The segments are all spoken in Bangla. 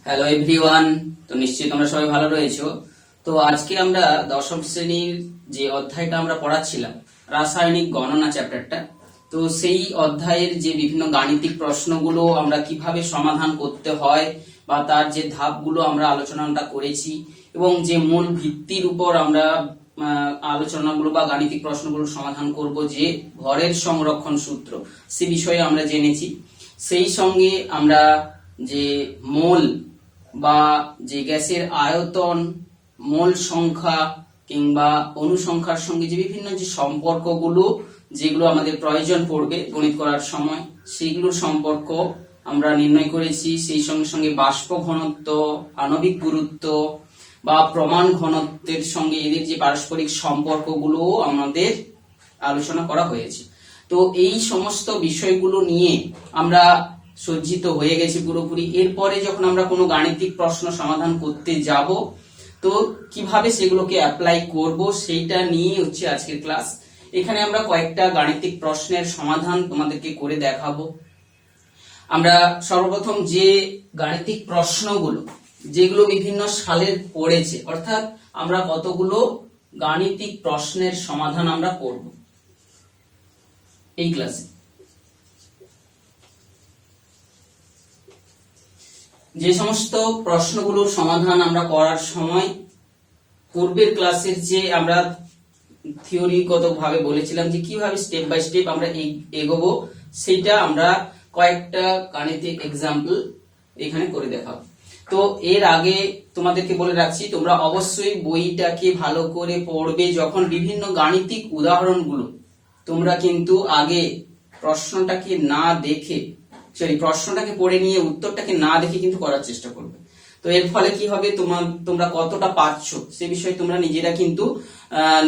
Hello everyone. তো নিশ্চয়ই তোমরা সবাই ভালো রয়েছো। তো আজকে আমরা দশম শ্রেণীর যে অধ্যায়টা আমরা পড়াচ্ছিলাম, রাসায়নিক গণনা চ্যাপ্টারটা, তো সেই অধ্যায়ের যে বিভিন্ন গাণিতিক প্রশ্নগুলো আমরা কিভাবে সমাধান করতে হয় বা তার যে ধাপগুলো আমরা আলোচনাটা করেছি এবং যে মূল ভিত্তির উপর আমরা আলোচনাগুলো বা গাণিতিক প্রশ্নগুলো সমাধান করব, যে ভরের সংরক্ষণ সূত্র, সে বিষয়ে আমরা জেনেছি। সেই সঙ্গে আমরা যে মোল বা যে গ্যাসের আয়তন, মোল সংখ্যা কিংবা অনুসংখ্যার সঙ্গে যে বিভিন্ন যে সম্পর্কগুলো যেগুলো আমাদের প্রয়োজন পড়বে গণিত করার সময়, সেইগুলোর সম্পর্ক আমরা নির্ণয় করেছি। সেই সঙ্গে সঙ্গে বাষ্প ঘনত্ব, আণবিক গুরুত্ব বা প্রমাণ ঘনত্বের সঙ্গে এদের যে পারস্পরিক সম্পর্কগুলো আমাদের আলোচনা করা হয়েছে। তো এই সমস্ত বিষয়গুলো নিয়ে আমরা সজ্জিত হয়ে গেছি পুরোপুরি। এরপরে যখন আমরা কোনো গাণিতিক প্রশ্ন সমাধান করতে যাব, তো কিভাবে সেগুলোকে অ্যাপ্লাই করব সেইটা নিয়ে হচ্ছে আজকের ক্লাস। এখানে আমরা কয়েকটা গাণিতিক প্রশ্নের সমাধান তোমাদেরকে করে দেখাবো। আমরা সর্বপ্রথম যে গাণিতিক প্রশ্নগুলো যেগুলো বিভিন্ন সালের পড়েছে, অর্থাৎ আমরা কতগুলো গাণিতিক প্রশ্নের সমাধান আমরা করব এই ক্লাসে। যে সমস্ত প্রশ্নগুলোর সমাধান আমরা করার সময় পূর্বের ক্লাসের যে আমরা থিওরিগত ভাবে বলেছিলাম যে কিভাবে স্টেপ বাই স্টেপ আমরা এগোবো, সেটা আমরা কয়েকটা গাণিতিক এক্সাম্পল এখানে করে দেখাবো। তো এর আগে তোমাদেরকে বলে রাখছি, তোমরা অবশ্যই বইটাকে ভালো করে পড়বে। যখন বিভিন্ন গাণিতিক উদাহরণগুলো তোমরা কিন্তু আগে প্রশ্নটাকে না দেখে, প্রশ্নটাকে পড়ে নিয়ে উত্তরটাকে না দেখে কিন্তু করার চেষ্টা করবে। তো এর ফলে কি হবে, তোমরা কতটা পাচ্ছ সে বিষয়ে তোমরা নিজেরা কিন্তু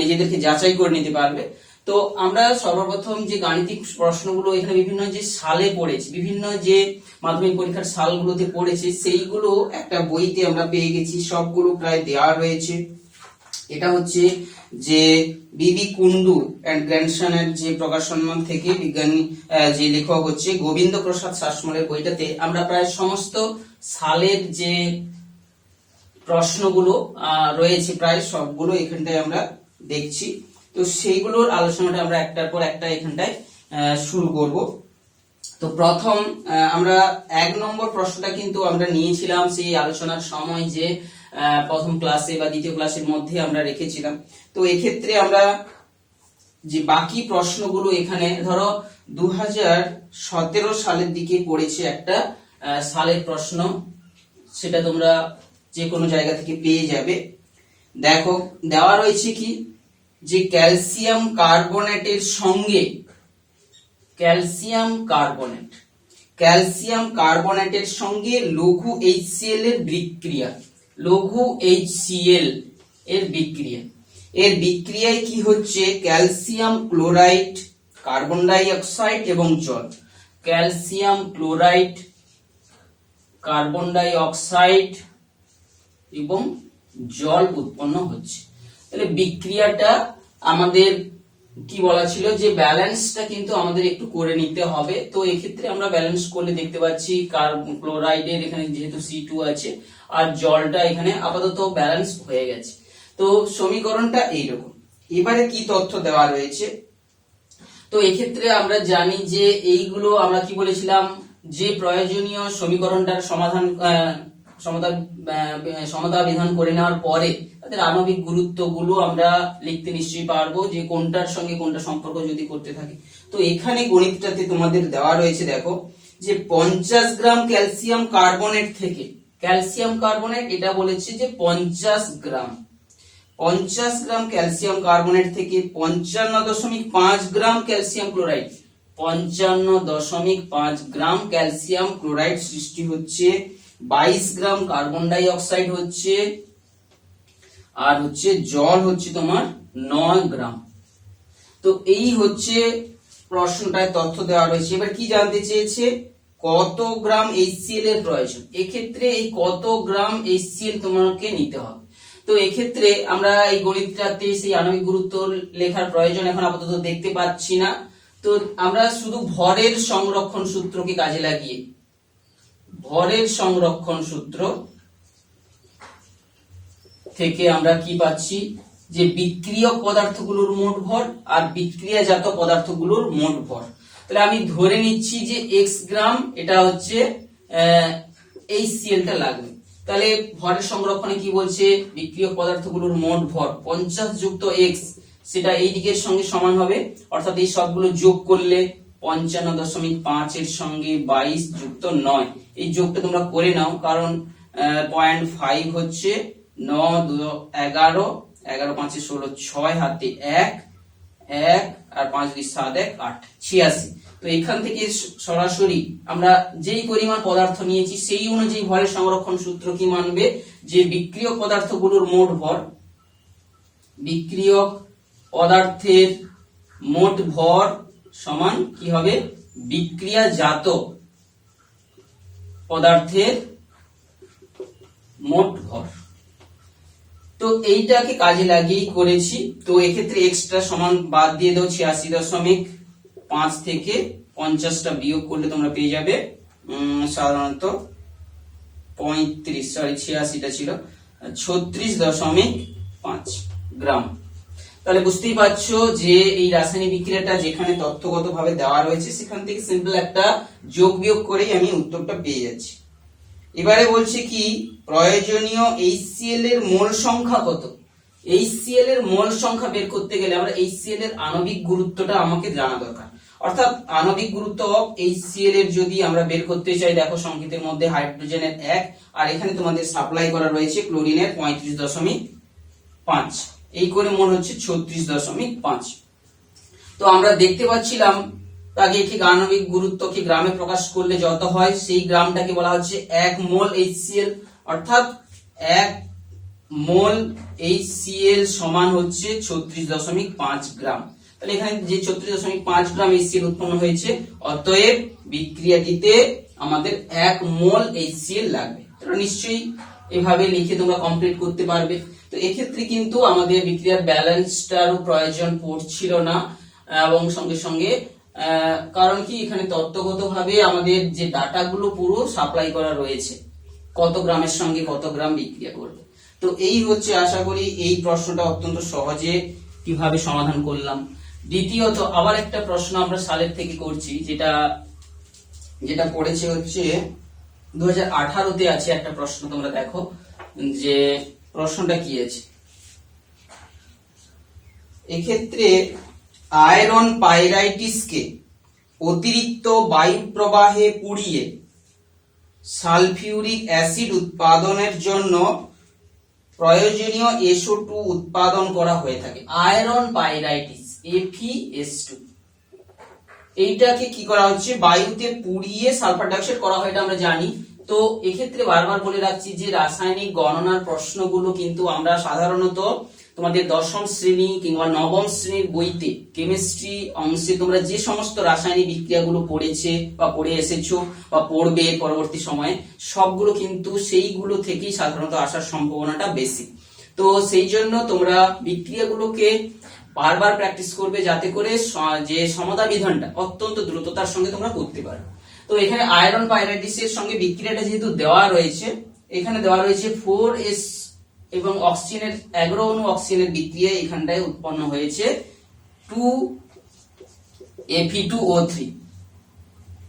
নিজেদেরকে যাচাই করে নিতে পারবে। তো আমরা সর্বপ্রথম যে গাণিতিক প্রশ্নগুলো এখানে বিভিন্ন যে সালে পড়েছি, বিভিন্ন যে মাধ্যমিক পরীক্ষার সালগুলোতে পড়েছি, সেইগুলো একটা বইতে আমরা পেয়ে গেছি। সবগুলো প্রায় দেওয়া রয়েছে। এটা হচ্ছে যে বিবি কুন্ডু এন্ড গ্র্যান্ডসনের যে প্রকাশনা থেকে বিজ্ঞানী যে লেখক হচ্ছে গোবিন্দ প্রসাদ শাসমলের বইটাতে আমরা প্রায় সমস্ত সালের যে প্রশ্নগুলো রয়েছে প্রায় সবগুলো এখানটায় আমরা দেখছি। তো সেইগুলোর আলোচনাটা আমরা একটার পর একটা এখানটায় শুরু করব। তো প্রথম আমরা 1 নম্বর প্রশ্নটা কিন্তু আমরা নিয়েছিলাম সেই আলোচনার সময়, যে প্রথম ক্লাসে বা দ্বিতীয় ক্লাসের মধ্যে আমরা রেখেছিলাম। তো এক্ষেত্রে আমরা যে বাকি প্রশ্নগুলো এখানে ধরো 2017 সালের দিকে পড়েছে একটা সালের প্রশ্ন, সেটা তোমরা যে কোনো জায়গা থেকে পেয়ে যাবে। দেখো দেওয়া রয়েছে কি, যে ক্যালসিয়াম কার্বনেটের সঙ্গে ক্যালসিয়াম কার্বনেটের সঙ্গে লঘু HCl এর বিক্রিয়া, লঘু HCl এর বিক্রিয়ায় কি হচ্ছে, calcium chloride, carbon die oxide এবং জল। Calcium chloride, carbon die oxide এবং জল উৎপন্ন হচ্ছে। তাহলে বিক্রিয়াটা আমাদের কি বলা ছিল, যে ব্যালেন্সটা কিন্তু আমাদের একটু করে নিতে হবে। তো এক্ষেত্রে আমরা ব্যালেন্স করলে দেখতে পাচ্ছি ক্লোরাইডের এখানে যেহেতু C2 আছে আর জলটা এখানে আপাতত ব্যালেন্স হয়ে গেছে। তো সমীকরণটা এইরকম। এবারে কি তথ্য দেওয়া রয়েছে, তো এক্ষেত্রে আমরা জানি যে এইগুলো আমরা কি বলেছিলাম, যে প্রয়োজনীয় সমীকরণটার সমতা বিধান করে নেওয়ার পরে তাদের আণবিক গুরুত্বগুলো আমরা লিখতে নিশ্চয়ই পারবো, যে কোনটার সঙ্গে কোনটা সম্পর্ক যদি করতে থাকে। তো এখানে গণিতটাতে তোমাদের দেওয়া রয়েছে, দেখো যে 50 গ্রাম ক্যালসিয়াম কার্বনেট থেকে, ক্যালসিয়াম কার্বনেট এটা বলেছে যে 50 গ্রাম ক্যালসিয়াম কার্বনেট থেকে 55.5 গ্রাম ক্যালসিয়াম ক্লোরাইড, 55.5 গ্রাম ক্যালসিয়াম ক্লোরাইড সৃষ্টি হচ্ছে। 22 গ্রাম কার্বন ডাই অক্সাইড হচ্ছে, আর হচ্ছে জল হচ্ছে তোমার 9 গ্রাম। তো এই হচ্ছে প্রশ্নটায় তথ্য দেওয়া রয়েছে। এবার কি জানতে চেয়েছে, কত গ্রাম HCl এর প্রয়োজন। এক্ষেত্রে এই কত গ্রাম HCl তোমাকে নিতে হবে। তো এক্ষেত্রে আমরা এই গণিতটাতে সেই আণবিক গুরুত্ব লেখার প্রয়োজন এখন আপাতত দেখতে পাচ্ছি না। তো আমরা শুধু ভরের সংরক্ষণ সূত্রকে কাজে লাগিয়ে ভরের সংরক্ষণ সূত্র থেকে আমরা কি পাচ্ছি, যে বিক্রিয়ক পদার্থগুলোর মোট ভর আর বিক্রিয়াজাত পদার্থগুলোর মোট ভর। তাহলে আমি ধরে নিচ্ছি যে x গ্রাম এটা হচ্ছে HCl টা লাগবে। তাহলে ভরের সংরক্ষণে কি বলছে, বিক্রিয়ক পদার্থগুলোর মোট ভর 50 যুক্ত x, সেটা এই দিকের সঙ্গে সমান হবে, অর্থাৎ এই সবগুলো যোগ করলে 55.5 এর সঙ্গে 22 যুক্ত 9, এই যোগটা তোমরা করে নাও, কারণ 0.5 হচ্ছে 9 2 11, 11 5 16, 6 হাতে 1 1 আর 5 2 7 1 8 86। তো এখান থেকে সরাসরি আমরা যেই পরিমাণ পদার্থ নিয়েছি সেই অনুযায়ী ভরের সংরক্ষণ সূত্র কি মানবে, যে বিক্রিয়ক পদার্থগুলোর মোট ভর, বিক্রিয়ক পদার্থের মোট ভর সমান কি হবে, বিক্রিয়াজাত পদার্থের মোট ভর। তো এইটাকে কাজে লাগিয়েই করেছি। তো এক্ষেত্রে এক্সট্রা সমান বাদ দিয়ে দাও, 86.5 থেকে 50টা বিয়োগ করলে তোমরা পেয়ে যাবে সাধারণত 86টা ছিল 36.5 গ্রাম। তাহলে বুঝতেই পারছো যে এই রাসায়নিক বিক্রিয়াটা যেখানে তথ্যগত ভাবে দেওয়া রয়েছে সেখান থেকে সিম্পল একটা যোগ বিয়োগ করেই আমি উত্তরটা পেয়ে যাচ্ছি। এবারে বলছে কি, প্রয়োজনীয় HCl এর মোল সংখ্যা কত। HCl এর মোল সংখ্যা বের করতে গেলে আমরা HCl এর আণবিক গুরুত্বটা আমাকে জানা দরকার। অর্থাৎ আণবিক গুরুত্ব HCl এর যদি আমরা বের করতে চাই, দেখো সংকেতের মধ্যে হাইড্রোজেনের 1 আর এখানে তোমাদের সাপ্লাই করা রয়েছে ক্লোরিনের 35.5, এই করে মোল হচ্ছে 36.5। তো আমরা দেখতে পাচ্ছিলাম আগে কি আণবিক গুরুত্বকে গ্রামে প্রকাশ করলে যত হয় সেই গ্রামটাকে বলা হচ্ছে 1 মোল HCl, অর্থাৎ 1 মোল HCl সমান হচ্ছে 36.5 গ্রাম। তাহলে এখানে যে 36.5 গ্রাম HCl উৎপন্ন হয়েছে, অতএব বিক্রিয়াটিতে আমাদের 1 মোল HCl লাগবে। তোমরা নিশ্চয়ই এভাবে লিখে তোমরা কমপ্লিট করতে পারবে। তো এক্ষেত্রে কিন্তু আমাদের বিক্রিয়ার ব্যালেন্সটারও প্রয়োজন পড়ছিল না, এবং সঙ্গে সঙ্গে কারণ কি এখানে তত্ত্বগতভাবে আমাদের যে ডাটাগুলো পুরো সাপ্লাই করা রয়েছে, কত গ্রামের সঙ্গে কত গ্রাম বিক্রিয়া করবে। তো এই হচ্ছে, আশা করি এই প্রশ্নটা অত্যন্ত সহজে কিভাবে সমাধান করলাম। দ্বিতীয়ত আবার একটা প্রশ্ন আমরা সালের থেকে করছি, যেটা পড়েছে হচ্ছে 2018-তে আছে একটা প্রশ্ন। তোমরা দেখো যে প্রশ্নটা কি আছে। এক্ষেত্রে আয়রন পাইরাইটিসকে অতিরিক্ত বায়ু প্রবাহে পুড়িয়ে সালফিউরিক অ্যাসিড উৎপাদনের জন্য প্রয়োজনীয় SO2 উৎপাদন করা হয়ে থাকে। আয়রন পাইরাইটিস FeS2, এইটাকে কি করা হচ্ছে, বায়ুতে পুড়িয়ে সালফার ডাইঅক্সাইড করা হয়, এটা আমরা জানি। তো এক্ষেত্রে বারবার বলে রাখছি যে রাসায়নিক গণনার প্রশ্নগুলো কিন্তু আমরা সাধারণত তোমাদের 10ম শ্রেণী কিংবা 9ম শ্রেণীর বইতে কেমিস্ট্রি অংশে তোমরা যে সমস্ত রাসায়নিক বিক্রিয়াগুলো পড়েছে বা পড়ে এসেছো বা পড়বে পরবর্তী সময়ে, সবগুলো কিন্তু সেইগুলো থেকেই সাধারণত আসার সম্ভাবনাটা বেশি। তো সেই জন্য তোমরা বিক্রিয়াগুলোকে বারবার প্র্যাকটিস করবে, যাতে করে যে সমতা বিধানটা অত্যন্ত দ্রুততার সঙ্গে তোমরা করতে পারো। তো এখানে আয়রন পাইরাইটিসের সঙ্গে বিক্রিয়াটা যেহেতু দেওয়া রয়েছে, এখানে দেওয়া রয়েছে 4S এবং অক্সিজেনের 11 অণু অক্সিজেনের বিক্রিয়া এখানটায় উৎপন্ন হয়েছে 2Fe2O3,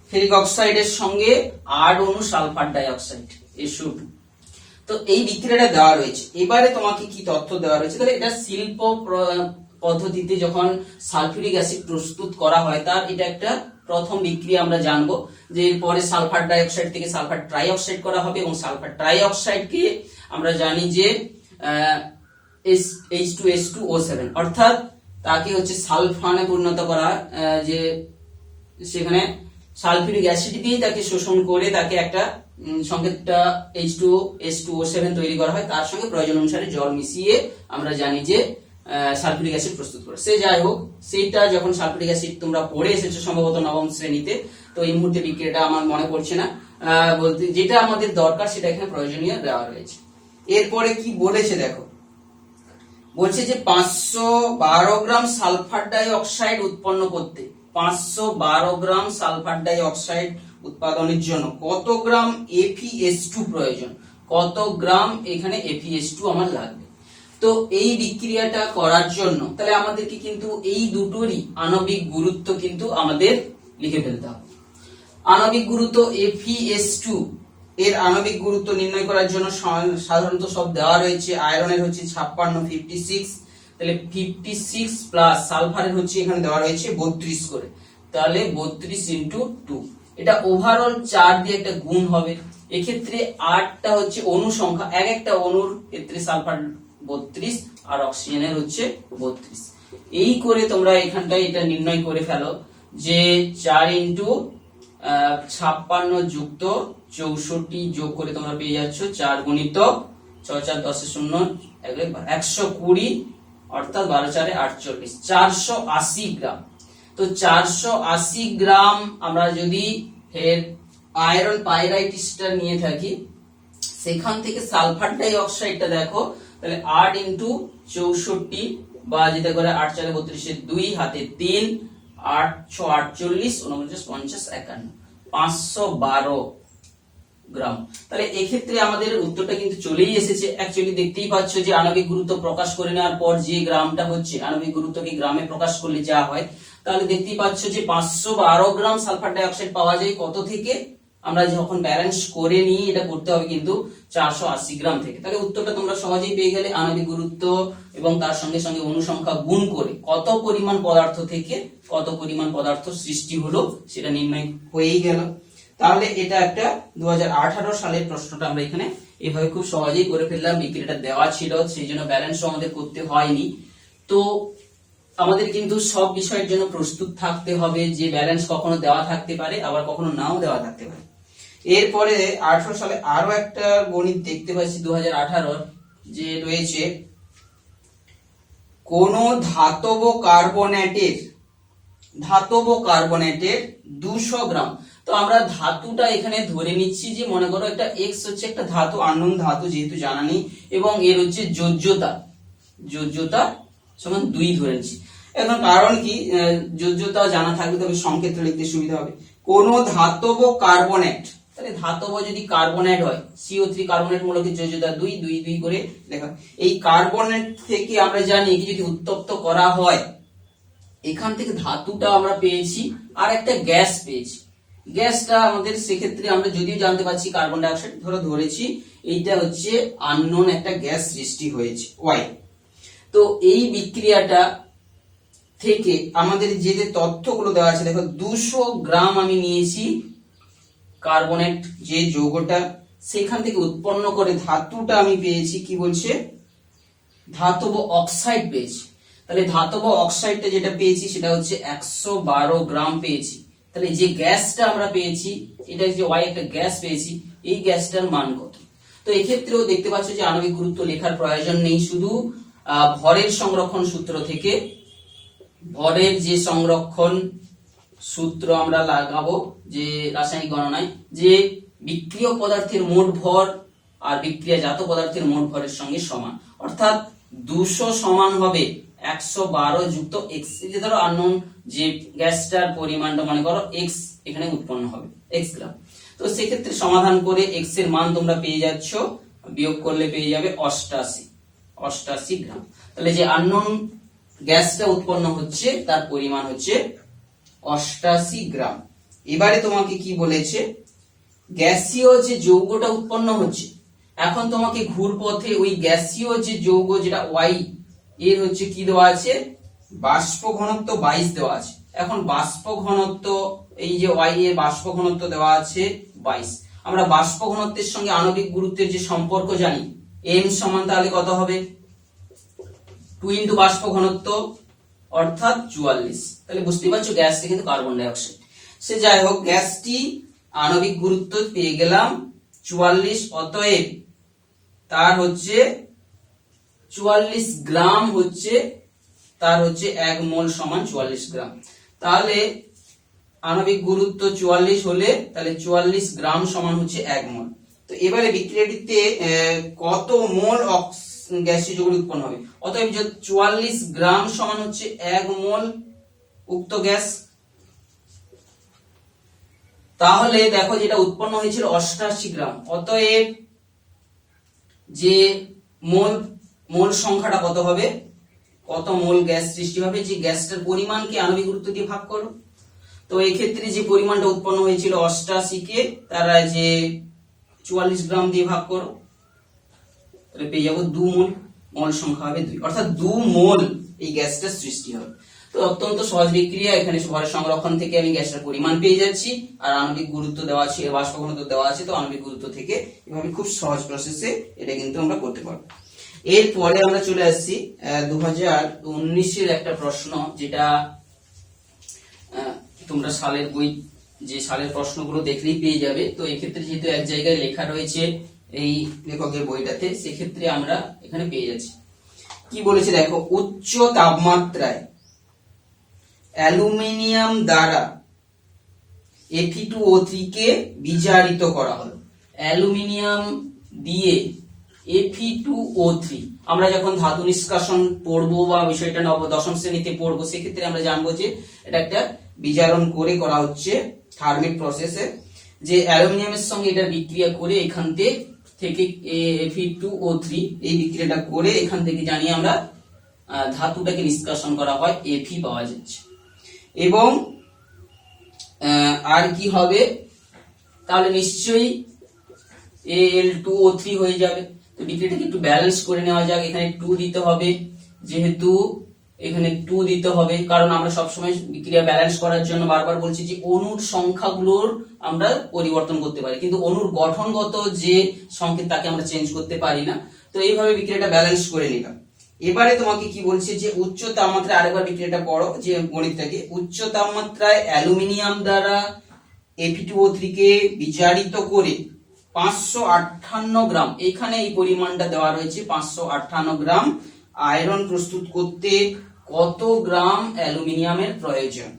ফেরিক অক্সাইডের সঙ্গে 8 অণু সালফার ডাইঅক্সাইড SO2। তো এই বিক্রিয়াটা দেওয়া রয়েছে। এবারে তোমাকে কি তথ্য দেওয়া রয়েছে, তাহলে এটা শিল্প পদ্ধতিতে যখন সালফিউরিক অ্যাসিড প্রস্তুত করা হয় তার এটা একটা প্রথম বিক্রিয়া আমরা জানবো, যে এরপরে সালফার ডাইঅক্সাইড থেকে সালফার ট্রাইঅক্সাইড করা হবে, এবং সালফার ট্রাইঅক্সাইডকে আমরা জানি যে H2S2O7, অর্থাৎ তাকে হচ্ছে সালফানে পরিণত করা, যে সেখানে সালফিউরিক অ্যাসিড দিয়ে তাকে শোষণ করে তাকে একটা সংকেতটা H2S2O7 তৈরি করা হয়, তার সঙ্গে প্রয়োজন অনুসারে জল মিশিয়ে আমরা জানি যে সালফিউরিক অ্যাসিড প্রস্তুত করে। সে যাই হোক, সেইটা যখন সালফিউরিক অ্যাসিড তোমরা পড়ে এসেছো সম্ভবত 9ম শ্রেণীতে, তো এই মুহূর্তে বিক্রিয়াটা আমার মনে পড়ছে না, বলতে যেটা আমাদের দরকার সেটা এখানে প্রয়োজনীয় দেওয়া রয়েছে। এরপরে কি বলেছে দেখো, বলছে যে 512 গ্রাম সালফার ডাই অক্সাইড উৎপন্ন করতে 512 গ্রাম সালফার ডাই অক্সাইড উৎপাদনের জন্য কত গ্রাম FeS2 প্রয়োজন, কত গ্রাম এখানে FeS2 আমার লাগবে। তো এই বিক্রিয়াটা করার জন্য তাহলে আমাদেরকে কিন্তু এই দুটোরই আণবিক গুরুত্ব কিন্তু আমাদের লিখে ফেলতে হবে। আণবিক গুরুত্ব FeS2 এর আণবিক গুরুত্ব নির্ণয় করার জন্য সাধারণত সব দেওয়া রয়েছে। আয়রনের হচ্ছে 56 56, তাহলে 56 প্লাস সালফারের হচ্ছে এখানে দেওয়া রয়েছে 32 করে, তাহলে 32 ইনটু 2, এটা ওভারঅল 4 দিয়ে একটা গুণ হবে। এক্ষেত্রে 8টা হচ্ছে অণু সংখ্যা, এক একটা অণুর ক্ষেত্রে সালফার 32 আর অক্সিজেনের হচ্ছে 32। এই করে তোমরা এখানটায় এটা নির্ণয় করে ফেলো যে 4 ইনটু 56 যুক্ত 64 যোগ করে তোমরা পেয়ে যাচ্ছ 4 গুণিত 6 4 10 0 120, অর্থাৎ 12 4 48, 480 গ্রাম। তো 480 গ্রাম আমরা যদি ফের আয়রন পাইরাইটিসটা নিয়ে থাকি, সেখান থেকে সালফার ডাই অক্সাইডটা দেখো, তাহলে 8 ইনটু 64 বা যেটা করে 8 4 32 2 হাতে 3 8 6 48 49 50 51 512 গ্রাম। তাহলে এক্ষেত্রে আমাদের উত্তরটা কিন্তু চলেই এসেছে। অ্যাকচুয়ালি দেখতেই পাচ্ছ যে আণবিক গুরুত্ব প্রকাশ করে নেওয়ার পর যে গ্রামটা হচ্ছে, আণবিক গুরুত্বকে গ্রামে প্রকাশ করলে যা হয়, তাহলে দেখতেই পাচ্ছ যে 512 গ্রাম সালফার ডাই অক্সাইড পাওয়া যায় কত থেকে, আমরা যখন ব্যালেন্স করে নিই এটা করতে হবে কিন্তু 480 গ্রাম থেকে। তাহলে উত্তরটা তোমরা সহজেই পেয়ে গেলে। আণবিক গুরুত্ব এবং তার সঙ্গে সঙ্গে অণু সংখ্যা গুণ করে কত পরিমাণ পদার্থ থেকে কত পরিমাণ পদার্থ সৃষ্টি হলো সেটা নির্ণয় হয়েই গেল। তাহলে এটা একটা 2018 সালের প্রশ্নটা আমরা এখানে এভাবে খুব সহজেই করে ফেললাম। বিক্রিয়াটা দেওয়া ছিল, সেই জন্য ব্যালেন্সও আমাদের করতে হয়নি। তো আমাদের কিন্তু সব বিষয়ের জন্য প্রস্তুত থাকতে হবে যে ব্যালেন্স কখনো দেওয়া থাকতে পারে, আবার কখনো নাও দেওয়া থাকতে পারে। এরপরে 18 সালে আরো একটা গণিত দেখতে পাচ্ছি 2018 যে রয়েছে, কোন ধাতব কার্বনেটের 200 গ্রাম। তো আমরা ধাতুটা এখানে ধরে নিচ্ছি যে মনে করো একটা এক্স হচ্ছে একটা ধাতু, আননোন ধাতু যেহেতু জানা নেই, এবং এর হচ্ছে যোজ্যতা সমান 2 ধরে নিচ্ছি। এখন কারণ কি, যোজ্যতা জানা থাকলে তবে সংকেত লিখতে সুবিধা হবে। কোন ধাতব কার্বনেট, তাহলে ধাতব যদি কার্বনেট হয়, CO3 কার্বনেট মূলকের যোজ্যতা 2 2 2 করে লেখা। এই কার্বনেট থেকে আমরা জানি কি যদি উত্তপ্ত করা হয়, এখান থেকে ধাতুটা আমরা পেয়েছি আর একটা গ্যাস পেয়েছি। গ্যাসটা আমাদের সেক্ষেত্রে আমরা যদিও জানতে পারছি কার্বন ডাই অক্সাইড ধরেছি, এইটা হচ্ছে আননোন একটা গ্যাস সৃষ্টি হয়েছে ওয়াই। তো এই বিক্রিয়াটা থেকে আমাদের যে যে তথ্যগুলো দেওয়া আছে দেখো, 200 গ্রাম আমি নিয়েছি কার্বনেট যে যৌগটা, সেখান থেকে উৎপন্ন করে ধাতুটা আমি পেয়েছি কি বলছে, ধাতব অক্সাইড পেয়েছি। তাহলে ধাতব অক্সাইডটা যেটা পেয়েছি সেটা হচ্ছে 112 গ্রাম পেয়েছি। তাহলে যে গ্যাসটা আমরা পেয়েছি, এটা যে ওয়াই একটা গ্যাস পেয়েছি, এই গ্যাসটার মান কত। তো এক্ষেত্রেও দেখতে পাচ্ছ যে আণবিক গুরুত্ব লেখার প্রয়োজন নেই, শুধু ভরের সংরক্ষণ সূত্র থেকে ভরের যে সংরক্ষণ সূত্র আমরা লাগাবো যে রাসায়নিক গণনায়, যে বিক্রিয় পদার্থের মোট ভর আর বিক্রিয়াজাত পদার্থের মোট ভরের সঙ্গে সমান, অর্থাৎ 200 সমান হবে 112 যুক্ত x। এই যে ধরো আননোন যে গ্যাসটার পরিমাণটা মনে করো x এখানে উৎপন্ন হবে x গ্রাম। তো সেক্ষেত্রে সমাধান করে x এর মান তোমরা পেয়ে যাচ্ছ, বিয়োগ করলে পেয়ে যাবে 88 গ্রাম। তাহলে যে আননোন গ্যাসটা উৎপন্ন হচ্ছে তার পরিমাণ হচ্ছে 88 গ্রাম। এবারে তোমাকে কি বলেছে, গ্যাসীয় যে যৌগটা উৎপন্ন হচ্ছে, এখন তোমাকে ঘুরপথে ওই গ্যাসীয় যে যৌগ যেটা ওয়াই এর হচ্ছে কি দেওয়া আছে, বাষ্প ঘনত্ব 22 দেওয়া আছে। এখন বাষ্প ঘনত্ব, এই যে ওয়াই এর বাষ্প ঘনত্ব দেওয়া আছে 22, আমরা বাষ্প ঘনত্বের সঙ্গে আণবিক গুরুত্বের যে সম্পর্ক জানি, m সমান তাহলে কত হবে 2 ইনটু বাষ্প ঘনত্ব অর্থাৎ 44। তাহলে বুঝতেই পারছো গ্যাসটি কিন্তু কার্বন ডাই অক্সাইড। সে যাই হোক, গ্যাসটি আণবিক গুরুত্ব পেয়ে গেলাম 44, অতএব তার হচ্ছে 44 গ্রাম হচ্ছে তার হচ্ছে 1 মোল সমান 44 গ্রাম। তাহলে আণবিক গুরুত্ব 44 হলে তাহলে 44 গ্রাম সমান হচ্ছে 1 মোল। তো এবারে বিক্রিয়াটিতে কত মোল গ্যাসীয় যৌগ উৎপন্ন হবে, অতএব 44 গ্রাম সমান হচ্ছে 1 মোল উক্ত গ্যাস। তাহলে দেখো যেটা উৎপন্ন হয়েছিল 88 গ্রাম, অতএব যে মোল সংখ্যাটা কত হবে, কত মোল গ্যাস সৃষ্টি হবে, যে গ্যাসটার পরিমাণকে আণবিক গুরুত্ব দিয়ে ভাগ করো। তো এই ক্ষেত্রে যে পরিমাণটা উৎপন্ন হয়েছিল 88 কে তারা যে 44 গ্রাম দিয়ে ভাগ করো, তাহলে পেয়ে যাবো 2 মোল, মোল সংখ্যা হবে 2, অর্থাৎ 2 মোল এই গ্যাসটার সৃষ্টি হবে। তো অত্যন্ত সহজ বিক্রিয়া, এখানে ভরের সংরক্ষণ থেকে আমি গ্যাসের পরিমাণ পেয়ে যাচ্ছি, আর আণবিক গুরুত্ব দেওয়া আছে, বাষ্প ঘনত্ব দেওয়া আছে, তো আণবিক গুরুত্ব থেকে এভাবে খুব সহজ প্রসেসে এটা কিন্তু আমরা করতে পারবো। এরপরে আমরা চলে আসছি 2019-এর একটা প্রশ্ন, যেটা তোমরা সালের বই, যে সালের প্রশ্নগুলো দেখলেই পেয়ে যাবে। তো এক্ষেত্রে যেহেতু এক জায়গায় লেখা রয়েছে এই লেখকের বইটাতে, সেক্ষেত্রে আমরা এখানে পেয়ে যাচ্ছি। কি বলেছে দেখো, উচ্চ তাপমাত্রায় অ্যালুমিনিয়াম দ্বারা Fe2O3 কে বিজারিত করা হলো। অ্যালুমিনিয়াম দিয়ে Fe2O3, আমরা যখন ধাতু নিষ্কাশন পড়বো বা বিষয়টা দশম শ্রেণীতে পড়বো, সেক্ষেত্রে আমরা জানবো যে এটা একটা বিজারণ করে করা হচ্ছে থার্মিক প্রসেসে, যে অ্যালুমিনিয়ামের সঙ্গে এটা বিক্রিয়া করে এখান থেকে Fe2O3 এই বিক্রিয়াটা করে এখান থেকে জানি আমরা ধাতুটাকে নিষ্কাশন করা হয়, Fe পাওয়া যাচ্ছে। এবং আর কি হবে, তাহলে নিশ্চয়ই Al2O3 হয়ে যাবে। তো বিক্রিয়াটাকে একটু ব্যালেন্স করে নেওয়া যাক, এখানে 2 দিতে হবে, যেহেতু এখানে 2 দিতে হবে, কারণ আমরা সবসময় বিক্রিয়া ব্যালেন্স করার জন্য বারবার বলছি যে অণুর সংখ্যাগুলোর আমরা পরিবর্তন করতে পারি, কিন্তু অণুর গঠনগত যে সংকেত তাকে আমরা চেঞ্জ করতে পারি না। তো এইভাবে বিক্রিয়াটা ব্যালেন্স করে নিলাম। এবারে তোমাকে কি বলছে, যে উচ্চ তাপমাত্রায়, আরেকবার বিক্রিয়াটা পড়ো, যে গণিতটাকে, উচ্চ তাপমাত্রায় অ্যালুমিনিয়াম দ্বারা Fe2O3 কে বিজারিত করে 558 গ্রাম, এখানে এই পরিমাণটা দেওয়া রয়েছে 558 গ্রাম আয়রন প্রস্তুত করতে কত গ্রাম অ্যালুমিনিয়ামের প্রয়োজন।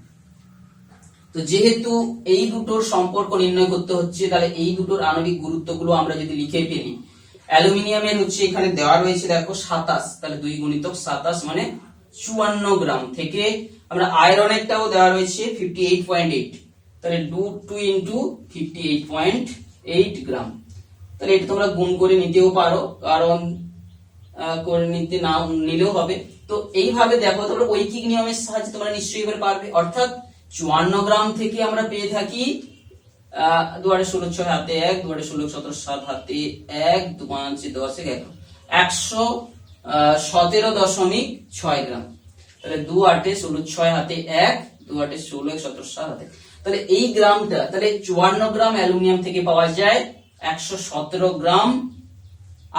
তো যেহেতু এই দুটোর সম্পর্ক নির্ণয় করতে হচ্ছে, তাহলে এই দুটোর আণবিক গুরুত্বগুলো আমরা যদি লিখে ফেলি, অ্যালুমিনিয়ামের হচ্ছে এখানে দেওয়া রয়েছে দেখো 27, তাহলে 2 গুণিতক 27 মানে 54 গ্রাম, থেকে আমরা আয়রনেরটাও দেওয়া রয়েছে 58.8, তাহলে 2 ইন্টু 58.8 গ্রাম। তাহলে এটা তোমরা গুণ করে নিতেও পারো, কারণ করে নিতে না নিলেও হবে। তো এইভাবে দেখো, তোমরা ঐকিক নিয়মের সাহায্যে তোমরা নিশ্চয়ই এবার পারবে। অর্থাৎ 54 গ্রাম থেকে আমরা পেয়ে থাকি 2 8 16 6 হাতে 1, 2 8 16 17 7 হাতে 1, 2 5 10 11, 117.6 গ্রাম। তাহলে 2 8 16 6 হাতে 1, 2 8 16 17 7 হাতে, তাহলে এই গ্রামটা, তাহলে 54 গ্রাম অ্যালুমিনিয়াম থেকে পাওয়া যায় 117 গ্রাম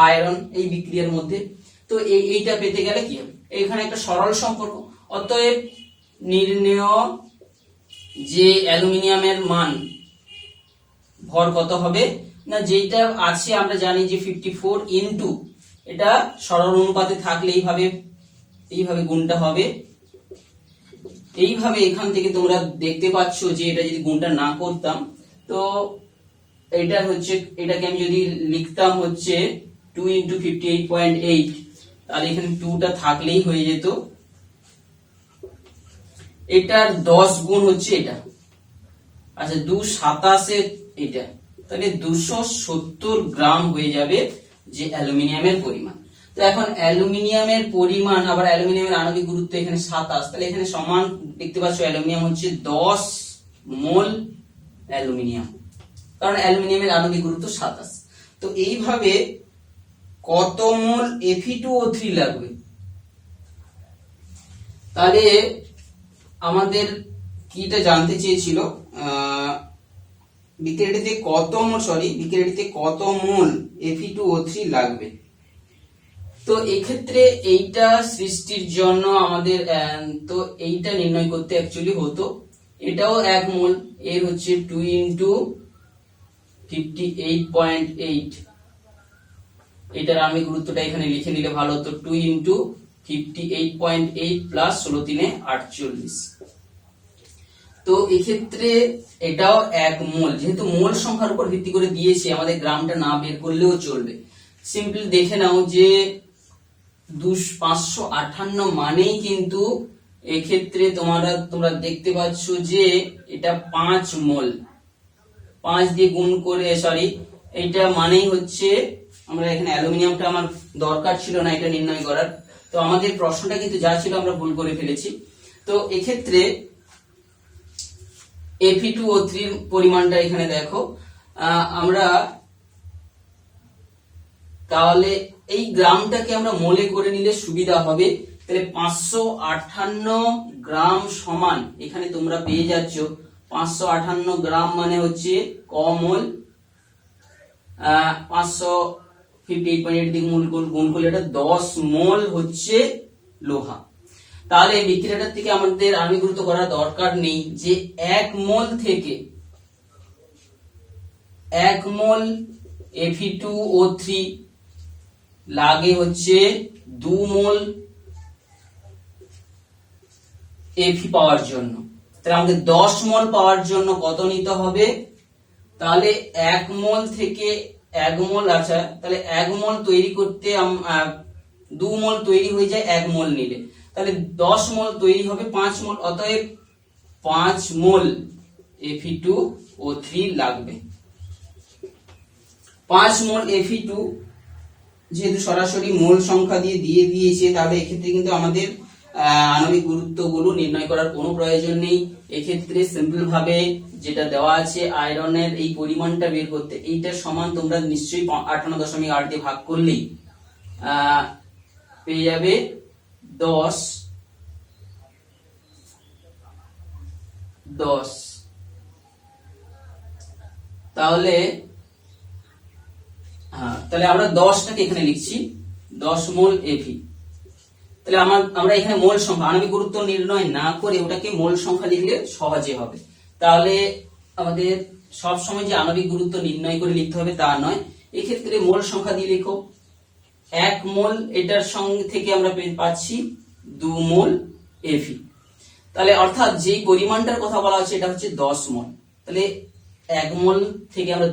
আয়রন এই বিক্রিয়ার মধ্যে। তো এইটা পেতে গেলে কি হবে, এখানে একটা সরল সম্পর্ক, অতএব নির্ণেয় যে অ্যালুমিনিয়ামের মান ভর কত হবে না, যেটা আছে আমরা জানি যে 54 ইনটু, এটা সরল অনুপাতে থাকলে এইভাবে গুণটা হবে। এইভাবে এখান থেকে তোমরা দেখতে পাচ্ছ যে এটা যদি গুণটা না করতাম, তো এটা হচ্ছে, এটাকে আমি যদি লিখতাম হচ্ছে 2 ইন্টু 58.8, তাহলে এখানে 2টা থাকলেই হয়ে যেত। এটার 10 গুণ হচ্ছে এটা, আচ্ছা 2 27 এটা, তাহলে 270 গ্রাম হয়ে যাবে যে অ্যালুমিনিয়ামের পরিমাণ। তো এখন অ্যালুমিনিয়ামের পরিমাণ, আবার অ্যালুমিনিয়ামের আণবিক গুরুত্ব এখানে 27, তাহলে এখানে সমান দেখতে পাচ্ছ অ্যালুমিনিয়াম হচ্ছে 10 মোল অ্যালুমিনিয়াম, কারণ অ্যালুমিনিয়ামের আণবিক গুরুত্ব 27। তো এইভাবে কত মোল Fe2O3 লাগবে, তাহলে আমাদের কিটা জানতে চেয়েছিল, বিক্রিয়াটিতে কত মোল Fe2O3 লাগবে। তো এক্ষেত্রে এইটা সৃষ্টির জন্য আমাদের তো এইটা নির্ণয় করতে অ্যাকচুয়ালি হতো, এটাও 1 মোল, এর হচ্ছে 2 ইন্টু 58.8, এটার আণবিক গুরুত্বটা এখানে লিখে নিলে ভালো হতো, 2 ইন্টু 58.8 প্লাস 16 3 48। তো এক্ষেত্রে এটাও 1 মোল, যেহেতু মোল সংখ্যার উপর ভিত্তি করে দিয়েছে, আমাদের গ্রামটা না বের করলেও চলবে। সিম্পলি দেখে নাও যে 558 মানেই কিন্তু এক্ষেত্রে তোমরা দেখতে পাচ্ছ যে এটা 5 মোল, 5 দিয়ে গুণ করে সরি এইটা মানেই হচ্ছে আমরা এখানে অ্যালুমিনিয়ামটা আমার দরকার ছিল না এটা নির্ণয় করার, তো আমাদের প্রশ্নটা কিন্তু যা ছিল আমরা ভুল করে ফেলেছি। তো এক্ষেত্রে Fe2O3 এর পরিমাণটা এখানে দেখো, আমরা তাহলে এই গ্রামটাকে আমরা মোলে করে নিলে সুবিধা হবে। তাহলে 558 গ্রাম সমান এখানে তোমরা পেয়ে যাচ্ছ 558 গ্রাম মানে হচ্ছে ক মোল, 558.8 দিয়ে গুণ করলে এটা 10 মোল হচ্ছে লোহা। তাহলে এই বিক্রিয়াটার থেকে আমাদের আণবিক গুরুত্ব করার দরকার নেই, যে 1 মোল থেকে 1 মোল Fe2O3 লাগে হচ্ছে 2 মোল Fe পাওয়ার জন্য। তাহলে আমাদের 10 মোল পাওয়ার জন্য কত নিতে হবে? তাহলে 1 মোল থেকে 1 মোল, আচ্ছা তাহলে 1 মোল তৈরি করতে 2 মোল তৈরি হয়ে যায় 1 মোল নিলে, তাহলে 10 মোল তৈরি হবে 5 মোল, অতএব 5 মোল Fe2O3 লাগবে। 5 মোল Fe2 যেহেতু সরাসরি মোল সংখ্যা দিয়ে দিয়েছে, তাহলে এক্ষেত্রে কিন্তু আমাদের আণবিক গুরুত্বগুলো নির্ণয় করার কোনো প্রয়োজন নেই। এক্ষেত্রে সিম্পল ভাবে যেটা দেওয়া আছে আয়রনের এই পরিমাণটা বের করতে, এইটার সমান তোমরা নিশ্চয়ই 58.8 দিয়ে ভাগ করলেই পেয়ে যাবে 10। তাহলে তাহলে আমরা 10টাকে এখানে লিখছি 10 মোল Fe। তাহলে আমরা এখানে মোল সংখ্যা, আণবিক গুরুত্ব নির্ণয় না করে ওটাকে মোল সংখ্যা লিখলে সহজে হবে। তাহলে আমাদের সব সময় যে আণবিক গুরুত্ব নির্ণয় করে লিখতে হবে তা নয়, এক্ষেত্রে মোল সংখ্যা দিয়ে লিখো। 1 মোল এটার সঙ্গে থেকে আমরা পাচ্ছি 2 মোল Fe। তাহলে অর্থাৎ যেই পরিমাণটার কথা বলা হচ্ছে এটা হচ্ছে 10 মোল। তাহলে 1 মোল থেকে আমরা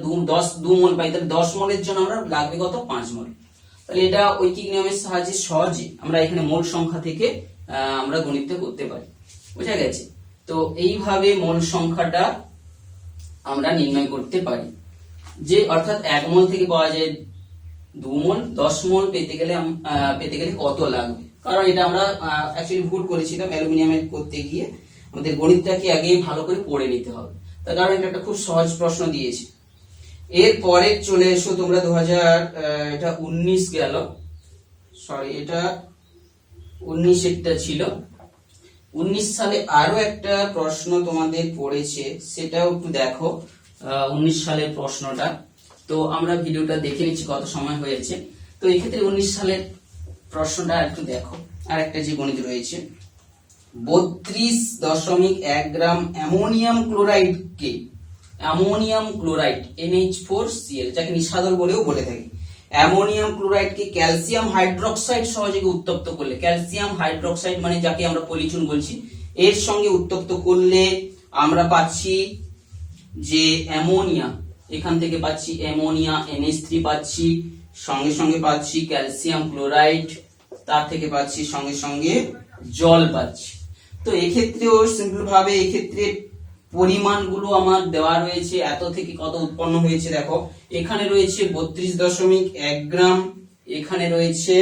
2 মোল পাই, তাহলে 10 মোলের জন্য আমরা লাগবে কত? 5 মোল। তাহলে এটা ঐকিক নিয়মের সাহায্যে সহজে আমরা এখানে মোল সংখ্যা থেকে আমরা গণিত করতে পারি। বুঝা গেছে? তো এইভাবে মোল সংখ্যাটা আমরা নির্ণয় করতে পারি, যে অর্থাৎ 1 মোল থেকে পাওয়া যায় 2 মোল, 10 মোল পেতে গেলে কত লাগবে। কারণ এটা আমরা অ্যাকচুয়ালি ভুল করেছিলাম অ্যালুমিনিয়ামের করতে গিয়ে, আমাদের গণিতটাকে আগে ভালো করে পড়ে নিতে হবে। তার কারণ এটা একটা খুব সহজ প্রশ্ন দিয়েছে। এরপরে চলে এসো তোমরা 2019 গেল, সরি এটা 19 এরটা ছিল। 19 সালে আরো একটা প্রশ্ন তোমাদের পড়েছে, সেটাও একটু দেখো 19 সালের প্রশ্নটা। তো আমরা ভিডিওটা দেখে নিচ্ছি কত সময় হয়েছে। তো এক্ষেত্রে 19 সালের প্রশ্নটা একটু দেখো। আর একটা যে গণিত রয়েছে, 32.1 গ্রাম অ্যামোনিয়াম ক্লোরাইডকে, অ্যামোনিয়াম ক্লোরাইড NH4Cl যাকে নিশাদল বলেও বলে থাকি, অ্যামোনিয়াম ক্লোরাইডকে ক্যালসিয়াম হাইড্রোক্সাইড সহযোগে উত্তপ্ত করলে, ক্যালসিয়াম হাইড্রোক্সাইড মানে যাকে আমরা পলিচুন বলছি, এর সঙ্গে উত্তপ্ত করলে আমরা পাচ্ছি যে অ্যামোনিয়া, এখান থেকে পাচ্ছি অ্যামোনিয়া NH3 পাচ্ছি, সঙ্গে সঙ্গে পাচ্ছি ক্যালসিয়াম ক্লোরাইড, তার থেকে পাচ্ছি সঙ্গে সঙ্গে জল পাচ্ছি। তো এক্ষেত্রেও সিম্পল ভাবে এক্ষেত্রে পরিমাণগুলো আমার দেওয়া রয়েছে, এত থেকে কত উৎপন্ন হয়েছে দেখো। এখানে রয়েছে 32.1 গ্রাম, এখানে রয়েছে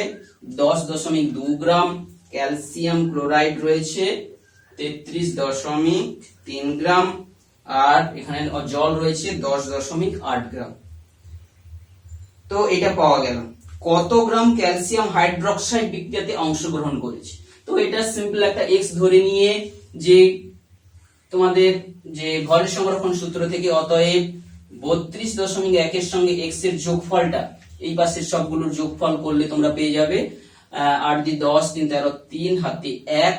10.2 গ্রাম, ক্যালসিয়াম ক্লোরাইড রয়েছে 33.3 গ্রাম, আর এখানে জল রয়েছে 10.8 গ্রাম। তো এটা পাওয়া গেল। কত গ্রাম ক্যালসিয়াম হাইড্রোক্সাইড বিক্রিয়াতে অংশগ্রহণ করেছে? তো এটা সিম্পল একটা x ধরে নিয়ে, যে তোমাদের যে ভরের সংরক্ষণ সূত্র থেকে, অতএব 32.1 এর সঙ্গে x এর যোগফলটা, এই পাশের সবগুলোর যোগফল করলে তোমরা পেয়ে যাবে 8 দিয়ে 10, 3 13, 3 হাতে 1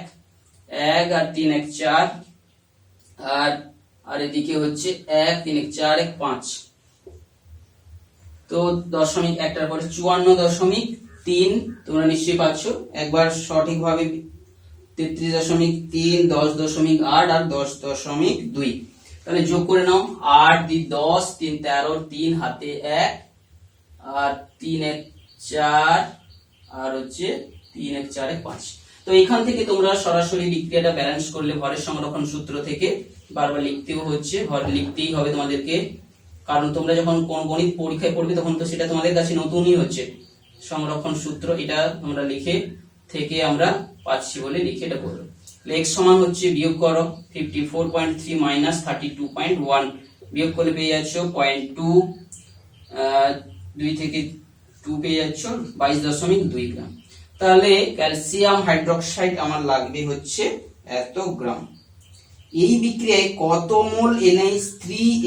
আর 3 1 4, আর এদিকে হচ্ছে 1 3 1 4 1 5। তো দশমিক একটার পরে 54.3 তোমরা নিশ্চয়ই পাচ্ছ একবার সঠিকভাবে। 33.3, 10.8 আর 10.2। তাহলে যোগ করে নাও, 8 দিয়ে 10, 3 13, 3 হাতে 1 আর 3 1 4 আর হচ্ছে 3 1 4 1 5। তো এখান থেকে তোমরা সরাসরি বিক্রিয়াটা ব্যালেন্স করলে ভরের সংরক্ষণ সূত্র থেকে, বারবার লিখতেও হচ্ছে, ভর লিখতেই হবে তোমাদেরকে, কারণ তোমরা যখন কোন গণিত পরীক্ষায় পড়বে তখন তো সেটা তোমাদের কাছে নতুনই হচ্ছে। সংরক্ষণ সূত্র এটা তোমরা লিখে থেকে আমরা পাচ্ছি বলে লিখে এটা করো। x সমান হচ্ছে বিয়োগ করো 54.3 মাইনাস 32.1, বিয়োগ করলে পেয়ে যাচ্ছ 0.2, 2 থেকে 2 পেয়ে যাচ্ছ 22.2 গ্রাম। তাহলে ক্যালসিয়াম হাইড্রোক্সাইড আমার লাগবে হচ্ছে এত গ্রাম। এই বিক্রিয়ায় কত মোল NH3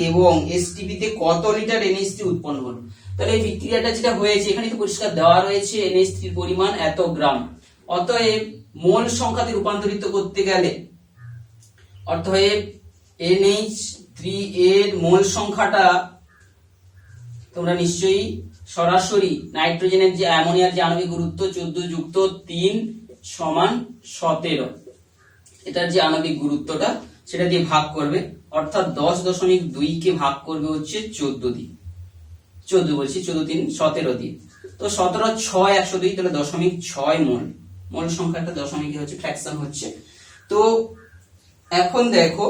এবং STP তে কত লিটার NH3 উৎপন্ন হলো। তাহলে এই বিক্রিয়াটা যেটা হয়েছে এখানে তো পরিষ্কার দেওয়া রয়েছে NH3 এর পরিমাণ এত গ্রাম। অতএব মোল সংখ্যাতে রূপান্তরিত করতে গেলে অতএব NH3 এর মোল সংখ্যাটা তোমরা নিশ্চয়ই সরাসরি নাইট্রোজেনের যে অ্যামোনিয়ার যে আণবিক গুরুত্ব 14 যুক্ত 3 সমান 17, এটার যে আণবিক গুরুত্বটা সেটা দিয়ে ভাগ করবে, অর্থাৎ 10.2 কে ভাগ করবে হচ্ছে 14 দিয়ে, 14 বলছি 14 3 17 দিয়ে। তো 17 6 102, তাহলে 0.6 মোল। মোল সংখ্যাটা দশমিক হচ্ছে ফ্র্যাকশন হচ্ছে। তো এখন দেখো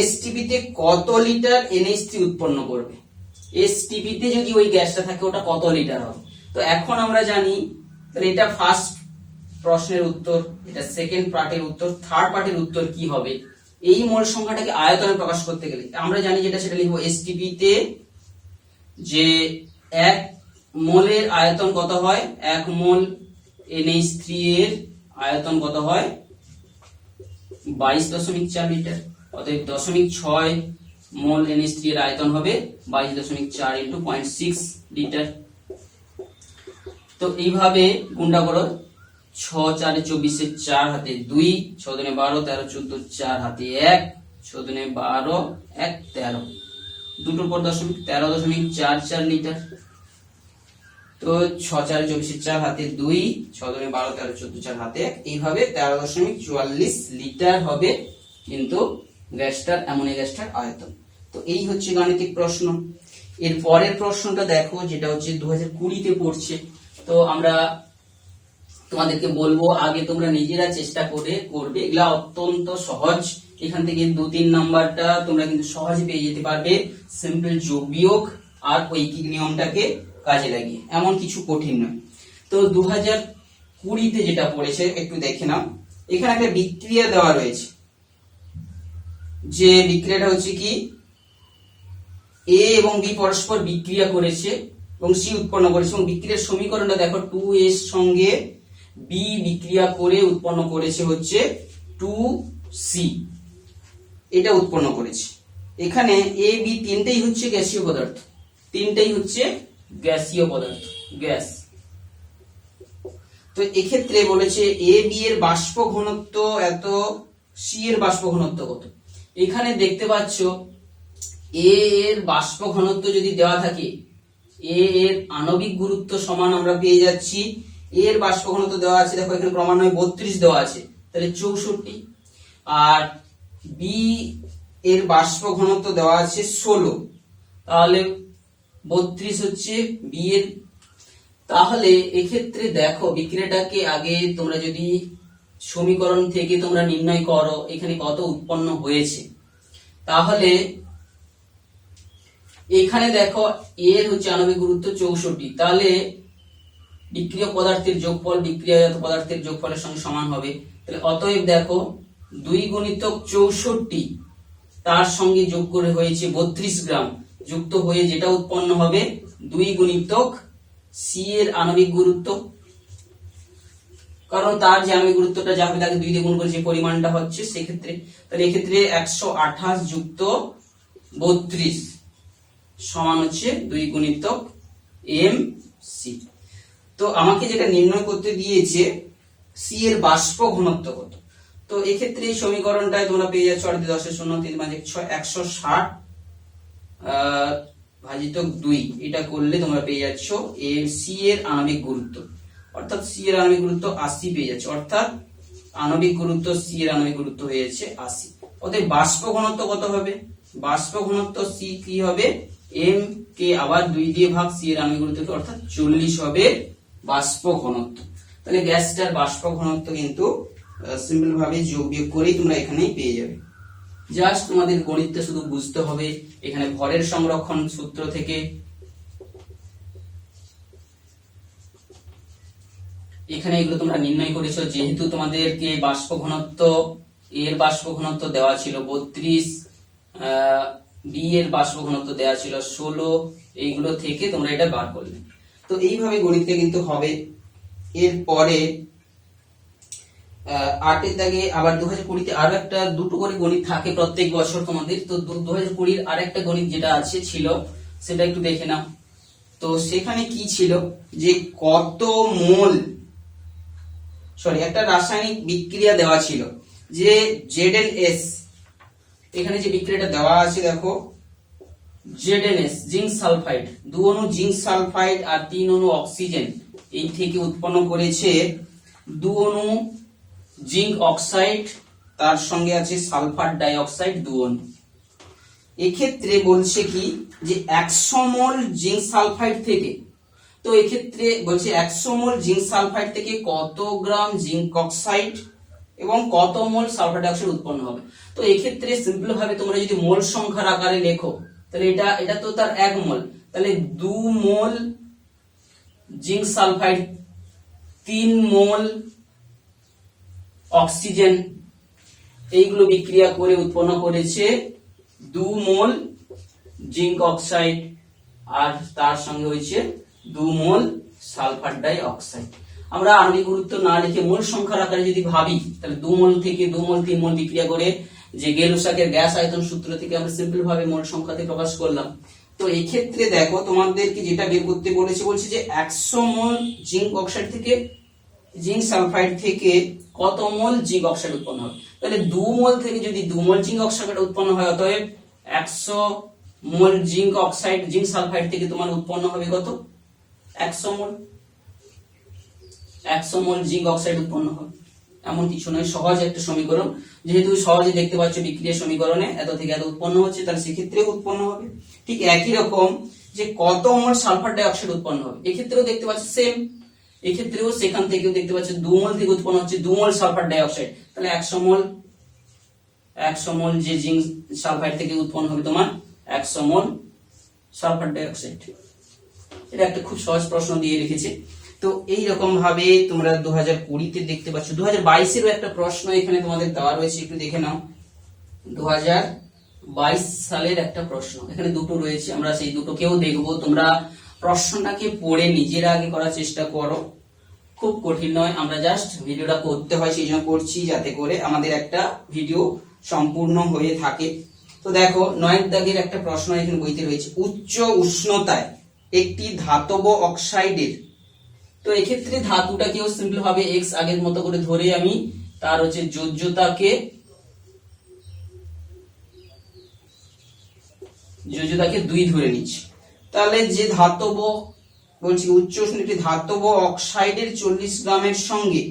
STP তে কত লিটার NH3 উৎপন্ন করবে। STP তে যদি ওই গ্যাসটা থাকে ওটা কত লিটার হবে। তো এখন আমরা জানি, তাহলে এটা ফার্স্ট প্রশ্নের উত্তর, এটা সেকেন্ড পার্টের উত্তর, থার্ড পার্টের উত্তর কি হবে। এই মোল সংখ্যাটাকে আয়তনে প্রকাশ করতে গেলে আমরা জানি যেটা সেটা লিখবো STP তে যে 1 মোলের আয়তন কত হয়, 1 মোল NH3 এর আয়তন কত হয় 22.4 লিটার। অতএব 0.6 মোল NH3 এর আয়তন হবে 22.4 × 0.6 লিটার। তো এইভাবে গুণটা করো, 6 4 24 4 হাতে 2, 6 2 12 13 14 4 হাতে 1, 6 2 12 1 13, দুটোর পর দশমিক 13.44 লিটার। তো 6 4 24 4 হাতে 2, 6 2 12 13 14 4 হাতে 1, এইভাবে 13.44 লিটার হবে কিন্তু গ্যাসটার অ্যামোনিয়া গ্যাসটার আয়তন। তো এই হচ্ছে গাণিতিক প্রশ্ন। এর পরের প্রশ্নটা দেখো, যেটা হচ্ছে 2020 তে পড়ছে। তো আমরা তোমাদেরকে বলবো আগে তোমরা নিজেরা চেষ্টা করে করবে, এগুলা অত্যন্ত সহজ। এখান থেকে 2-3 নাম্বারটা তোমরা কিন্তু সহজে পেয়ে যেতে পারবে, সিম্পল যোগ বিয়োগ আর ঐকিক নিয়মটাকে কাজে লাগিয়ে, এমন কিছু কঠিন নয়। তো 2020 তে যেটা পড়েছে একটু দেখে নাও। এখানে একটা বিক্রিয়া দেওয়া রয়েছে, যে বিক্রিয়াটা হচ্ছে কি A এবং B পরস্পর বিক্রিয়া করেছে এবং C উৎপন্ন করেছে, এবং বিক্রিয়ার সমীকরণটা দেখো 2A এর সঙ্গে B বিক্রিয়া করে উৎপন্ন করেছে হচ্ছে 2C, এটা উৎপন্ন করেছে। এখানে A B তিনটেই হচ্ছে গ্যাসীয় পদার্থ, তিনটেই হচ্ছে গ্যাসীয় পদার্থ, গ্যাস। তো এক্ষেত্রে বলেছে A B এর বাষ্প ঘনত্ব এত, C এর বাষ্প ঘনত্ব কত। এখানে দেখতে পাচ্ছ A এর বাষ্প ঘনত্ব যদি দেওয়া থাকে, A এর আণবিক গুরুত্ব সমান আমরা পেয়ে যাচ্ছি, A এর বাষ্প ঘনত্ব দেওয়া আছে, দেখো এখানে ক্রমান্বয়ে 32 দেওয়া আছে, তাহলে 64। আর B এর বাষ্প ঘনত্ব দেওয়া আছে 16, তাহলে 32 হচ্ছে B এর। তাহলে এক্ষেত্রে দেখো বিক্রিয়াটাকে আগে তোমরা যদি সমীকরণ থেকে তোমরা নির্ণয় করো এখানে কত উৎপন্ন হয়েছে, তাহলে এখানে দেখো এর হচ্ছে আণবিক গুরুত্ব 64, তাহলে বিক্রিয়ক পদার্থের যোগফল বিক্রিয়াজাত পদার্থের যোগফলের সঙ্গে সমান হবে। তাহলে অতএব দেখো 2 গুণিতক 64 তার সঙ্গে যোগ করে হয়েছে 32 গ্রাম, যুক্ত হয়ে যেটা উৎপন্ন হবে 2 গুণিতক C এর আণবিক গুরুত্ব, কারণ তার যে আণবিক গুরুত্বটা যা হবে তাকে 2 দিয়ে গুণ করে যে পরিমাণটা হচ্ছে সেক্ষেত্রে। তাহলে এক্ষেত্রে 128 যুক্ত 32 সমান হচ্ছে 2 গুণিতক MC। তো আমাকে যেটা নির্ণয় করতে দিয়েছে C এর বাষ্প ঘনত্ব কত। তো এক্ষেত্রে এই সমীকরণটায় তোমরা পেয়ে যাচ্ছ 8 10 0 3 5 6 160 ভাজিতক 2, এটা করলে তোমরা পেয়ে যাচ্ছ C এর আণবিক গুরুত্ব, অর্থাৎ C এর আণবিক গুরুত্ব 80 পেয়ে যাচ্ছে, অর্থাৎ আণবিক গুরুত্ব C এর আণবিক গুরুত্ব হয়েছে 80। অতএব বাষ্প ঘনত্ব কত হবে, বাষ্প ঘনত্ব C কি হবে, M কে আবার 2 দিয়ে ভাগ C এর আণবিক গুরুত্ব, অর্থাৎ 40 হবে বাষ্প ঘনত্ব। তাহলে গ্যাসটার বাষ্প ঘনত্ব কিন্তু সিম্পল ভাবে যোগ বিয়োগ করেই তোমরা এখানেই পেয়ে যাবে। জাস্ট তোমাদের গণিতটা শুধু বুঝতে হবে। এখানে ভরের সংরক্ষণ সূত্র থেকে এখানে এগুলো তোমরা নির্ণয় করেছো। যেহেতু তোমাদেরকে বাষ্প ঘনত্ব এর বাষ্প ঘনত্ব দেওয়া ছিল 32, বি এর বাষ্প ঘনত্ব দেওয়া ছিল 16, এইগুলো থেকে তোমরা এটা বার করলে। তো এইভাবে গণিতটা কিন্তু হবে। এরপরে 8 দাগে আবার 2020-তে আরো একটা দুটো করে গণিত থাকে প্রত্যেক বছর তোমাদের। তো 2020-র আর একটা গণিত যেটা আছে ছিল সেটা একটু দেখে নাও। তো সেখানে কি ছিল যে কত মোল একটা রাসায়নিক বিক্রিয়া দেওয়া ছিল যে ZnS, এখানে যে বিক্রিয়াটা দেওয়া আছে দেখো ZnS জিঙ্ক সালফাইড, 2 অণু জিঙ্ক সালফাইড আর 3 অণু অক্সিজেন, এই থেকে উৎপন্ন করেছে 2 অণু জিঙ্ক অক্সাইড, তার সঙ্গে আছে সালফার ডাই অক্সাইড 2 অণু। এক্ষেত্রে বলছে কি যে 100 মোল জিঙ্ক সালফাইড থেকে, তো এক্ষেত্রে বলছে 100 মোল জিঙ্ক সালফাইড থেকে কত গ্রাম জিঙ্ক অক্সাইড এবং কত মোল সালফার ডাই অক্সাইড উৎপন্ন হবে। তো এক্ষেত্রে সিম্পল ভাবে তোমরা যদি মোল সংখ্যার আকারে লেখো তাহলে এটা তো তার 1 মোল, তাহলে 2 মোল জিঙ্ক সালফাইড, 3 মোল অক্সিজেন, এইগুলো বিক্রিয়া করে উৎপন্ন করেছে 2 মোল জিঙ্ক অক্সাইড আর তার সঙ্গে হয়েছে 2 মোল সালফার ডাই অক্সাইড। আমরা আণবিক গুরুত্ব না লিখে মোল সংখ্যার আকারে যদি ভাবি তাহলে 2 মোল থেকে 2 মোল 3 মোল বিক্রিয়া করে যে গেলুসাকের গ্যাস আয়তন সূত্র থেকে আমরা সিম্পল ভাবে মোল সংখ্যাতে প্রকাশ করলাম। তো এই ক্ষেত্রে দেখো তোমাদেরকে যেটা বের করতে বলেছে, বলছে যে 100 মোল জিঙ্ক অক্সাইড থেকে জিঙ্ক সালফাইড থেকে কত মোল জিঙ্ক অক্সাইড উৎপন্ন হবে। তাহলে 2 মোল থেকে যদি 2 মোল জিঙ্ক অক্সাইড উৎপন্ন হয়, অতএব 100 মোল জিঙ্ক অক্সাইড জিঙ্ক সালফাইড থেকে তোমার উৎপন্ন হবে কত 100 মোল, 100 মোল জিঙ্ক অক্সাইড উৎপন্ন হবে। এমন কিছু নয়, সহজ একটা সমীকরণ। যেহেতু সহজে দেখতে পাচ্ছ বিক্রিয়া সমীকরণে এত থেকে এত উৎপন্ন হচ্ছে, তাহলে সেক্ষেত্রে উৎপন্ন হবে। ঠিক একই রকম যে কত মোল সালফার ডাই অক্সাইড উৎপন্ন হবে, এক্ষেত্রেও দেখতে পাচ্ছ সেম। এক্ষেত্রেও সেখান থেকেও দেখতে পাচ্ছ 2 মোল থেকে উৎপন্ন হচ্ছে 2 মোল সালফার ডাই অক্সাইড, তাহলে 100 মোল যে জিঙ্ক সালফাইড থেকে উৎপন্ন হবে তোমার 100 মোল সালফার ডাই অক্সাইড। এটা একটা খুব সহজ প্রশ্ন দিয়ে রেখেছে। তো এই রকম ভাবে তোমরা 2020-তে দেখতে পাচ্ছ। 2022-এরও একটা প্রশ্ন এখানে তোমাদের দেওয়া রয়েছে, একটু দেখে নাও। 2022 সালের একটা প্রশ্ন এখানে দুটো রয়েছে, আমরা সেই দুটোকেও দেখবো। তোমরা প্রশ্নটাকে পড়ে নিজের আগে করার চেষ্টা করো, খুব কঠিন নয়। আমরা জাস্ট ভিডিওটা করতে হয় সেই জন্য করছি, যাতে করে আমাদের একটা ভিডিও সম্পূর্ণ হয়ে থাকে। তো দেখো 9 দাগের একটা প্রশ্ন এখানে বইতে রয়েছে, উচ্চ উষ্ণতায় একটি ধাতব অক্সাইডের, তো এক্ষেত্রে ধাতুটাকেও সিম্পল ভাবে x আগের মতো করে ধরে আমি তার হচ্ছে যোজ্যতাকে 2 ধরে নিচ্ছি। তাহলে যে ধাতব বলছি উচ্চ উষ্ণ একটি ধাতব অক্সাইডের 40 গ্রামের সঙ্গে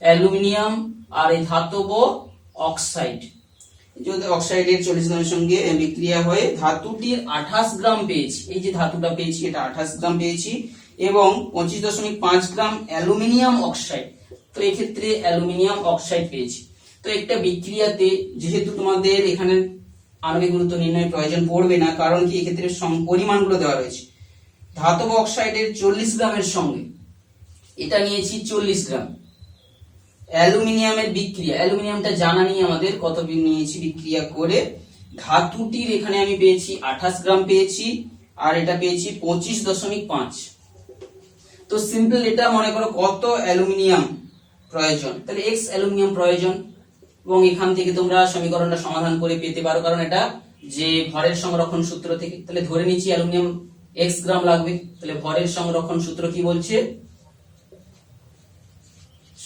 অ্যালুমিনিয়াম আর এই ধাতব অক্সাইড, যদি অক্সাইডের 40 গ্রামের সঙ্গে বিক্রিয়া হয়ে ধাতুটির 28 গ্রাম পেয়েছি। এই যে ধাতুটা পেয়েছি এটা 28 গ্রাম পেয়েছি এবং 25.5 গ্রাম অ্যালুমিনিয়াম অক্সাইড, তো এই ক্ষেত্রে অ্যালুমিনিয়াম অক্সাইড পেয়েছি। তো একটা বিক্রিয়াতে যেহেতু তোমাদের এখানে আণবিক গুরুত্ব নির্ণয়ের প্রয়োজন পড়বে না, কারণ কি এক্ষেত্রে পরিমাণগুলো দেওয়া রয়েছে। ধাতব অক্সাইডের 40 গ্রামের সঙ্গে এটা নিয়েছি 40 গ্রাম। অ্যালুমিনিয়ামের বিক্রিয়া, অ্যালুমিনিয়ামটা জানা নেই আমাদের কত নিয়েছি বিক্রিয়া করে, ধাতুটির এখানে আমি পেয়েছি 28 গ্রাম পেয়েছি আর এটা পেয়েছি 25.5। তো সিম্পল এটা মনে করো কত অ্যালুমিনিয়াম প্রয়োজন, তাহলে x অ্যালুমিনিয়াম প্রয়োজন, এবং এখান থেকে তোমরা সমীকরণটা সমাধান করে পেতে পারো, কারণ এটা যে ভরের সংরক্ষণ সূত্র থেকে। তাহলে ধরে নিচ্ছি অ্যালুমিনিয়াম x গ্রাম লাগবে, তাহলে ভরের সংরক্ষণ সূত্র কি বলছে,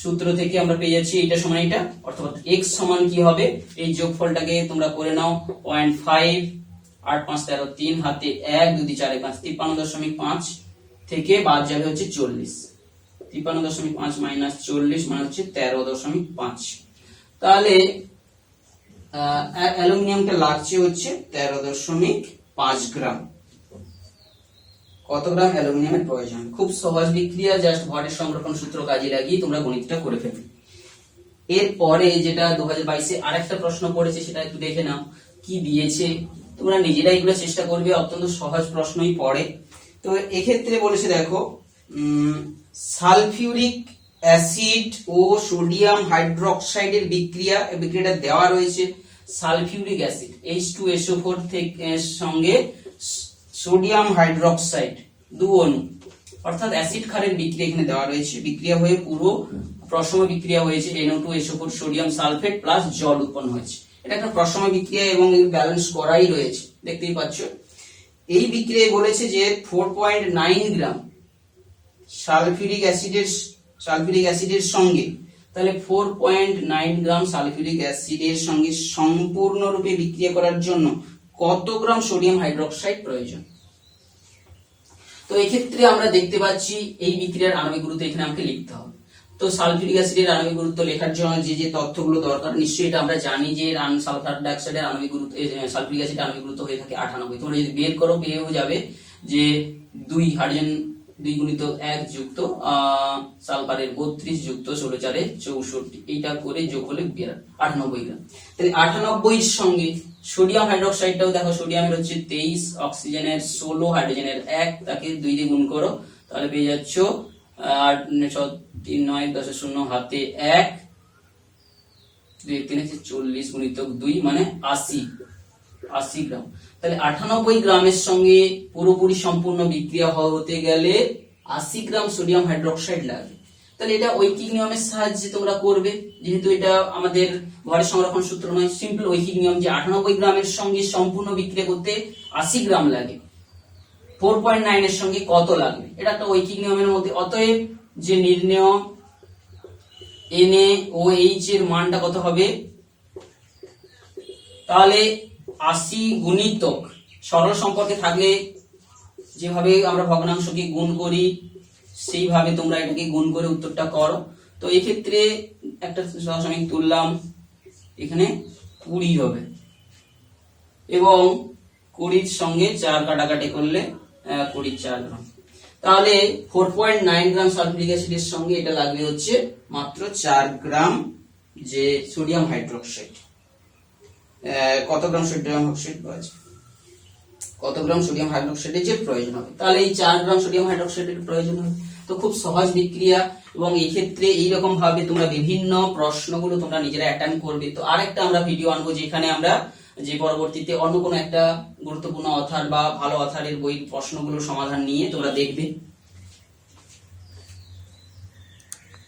সূত্র থেকে আমরা পেয়ে যাচ্ছি এটা সমান এটা, অর্থাৎ x সমান কি হবে, এই যোগফলটাকে তোমরা করে নাও 0.5 8 5 13 3 হাতে 1 2 3 4 5 53.5 থেকে বাদ যাবে হচ্ছে 40, 53.5 মাইনাস 40 মানে হচ্ছে 13.5। তাহলে অ্যালুমিনিয়ামটা লাগছে হচ্ছে 13.5 গ্রাম। কত গ্রাম অ্যালুমিনিয়ামের প্রয়োজন, খুব সহজ বিক্রিয়া, জাস্ট ভরের সংরক্ষণ সূত্র কাজে লাগিয়ে তোমরা গণিতটা করে ফেলবে। এরপরে যেটা 2022-এ আরেকটা প্রশ্ন পড়েছে সেটা একটু দেখে নাও কি দিয়েছে, তোমরা নিজেরাই এগুলো চেষ্টা করবে, অত্যন্ত সহজ প্রশ্নই পড়ে। তো এক্ষেত্রে বলেছে দেখো সালফিউরিক অ্যাসিড ও সোডিয়াম হাইড্রোক্সাইডের বিক্রিয়াটা দেওয়া রয়েছে। সালফিউরিক অ্যাসিড H2SO4 থেকে সঙ্গে সোডিয়াম হাইড্রোক্সাইড 2 অণু অর্থাৎ অ্যাসিড ক্ষারের বিক্রিয়া এখানে দেওয়া রয়েছে। বিক্রিয়া হয়ে পুরো প্রশম বিক্রিয়া হয়েছে, NO2SO4 সোডিয়াম সালফেট প্লাস জল উৎপন্ন হয়েছে। এটা একটা প্রশম বিক্রিয়া এবং ব্যালেন্স করাই রয়েছে, দেখতেই পাচ্ছ। এই বিক্রিয়ায় বলেছে যে 4.9 গ্রাম সালফিউরিক অ্যাসিডের সঙ্গে, তাহলে 4.9 গ্রাম সালফিউরিক অ্যাসিডের সঙ্গে সম্পূর্ণরূপে বিক্রিয়া করার জন্য কত গ্রাম সোডিয়াম হাইড্রোক্সাইড প্রয়োজন। তো এক্ষেত্রে আমরা দেখতে পাচ্ছি এই বিক্রিয়ার আণবিক গুরুত্ব এখানে আমাকে লিখতে হবে। তো সালফিউরিক অ্যাসিডের আণবিক গুরুত্ব লেখার জন্য যে তথ্যগুলো দরকার, নিশ্চয়ই এটা আমরা জানি যে সালফার ডাইঅক্সাইডের আণবিক গুরুত্ব, সালফিউরিক অ্যাসিডের আণবিক গুরুত্ব হয়ে থাকে 98। তোমরা যদি বের করো পেয়েও যাবে যে 2 হাইড্রোজেন 2 গুণিত 1 যুক্ত সালফারের 32 যুক্ত 16 64, এইটা করে যোগ হলে 98 গ্রাম। তাহলে 98 এর সঙ্গে সোডিয়াম হাইড্রোক্সাইডটাও দেখো, সোডিয়ামের হচ্ছে 23, অক্সিজেনের 16, হাইড্রোজেনের 1, তাকে 2 দিয়ে গুণ করো তাহলে পেয়ে যাচ্ছ 8 3 9 10 0 হাতে 1 2 3 40 গুণিত 2 মানে 80 গ্রাম। তাহলে 98 গ্রামের সঙ্গে পুরোপুরি সম্পূর্ণ বিক্রিয়া হতে গেলে 80 গ্রাম সোডিয়াম হাইড্রোক্সাইড লাগবে। তাহলে এটা ঐকিক নিয়মের সাহায্যে তোমরা করবে, যেহেতু এটা আমাদের ভরের সংরক্ষণ সূত্র নয়, সিম্পল ঐকিক নিয়ম যে 98 গ্রামের সঙ্গে সম্পূর্ণ বিক্রিয়া করতে 80 গ্রাম লাগে, 4.9 এর সঙ্গে কত লাগবে, এটা একটা ঐকিক নিয়মের মধ্যে। অতএব যে নির্ণেয় NaOH এর মানটা কত হবে, তাহলে 80 গুণিতক সরল সম্পর্কে থাকলে যেভাবে আমরা ভগ্নাংশকে গুণ করি সেইভাবে তোমরা এটাকে গুণ করে উত্তরটা করো। তো এই ক্ষেত্রে একটা সহসংখ্যক তুললাম, এখানে 20 হবে এবং 20 সঙ্গে 4 কাটাকাটি করলে 24 গ্রাম। তাহলে 4.9 গ্রাম সালফিউরিক অ্যাসিডের সঙ্গে এটা লাগবে হচ্ছে মাত্র 4 গ্রাম যে সোডিয়াম হাইড্রোক্সাইড। কত গ্রাম সোডিয়াম হাইড্রোক্সাইড আছে, কত গ্রাম সোডিয়াম হাইড্রোক্সাইডের যে প্রয়োজন হবে, তাহলে এই 4 গ্রাম সোডিয়াম হাইড্রোক্সাইডের প্রয়োজন হবে। তো খুব সহজ বিক্রিয়া এবং এই ক্ষেত্রে এইরকম ভাবে তোমরা বিভিন্ন প্রশ্নগুলো তোমরা নিজেরা অ্যাটেন্ড করবে। তো আরেকটা আমরা ভিডিও আনবো যেখানে আমরা যে পরবর্তীতে অন্য কোনো একটা গুরুত্বপূর্ণ অথার বা ভালো অথারের বই প্রশ্নগুলোর সমাধান নিয়ে তোমরা দেখবে।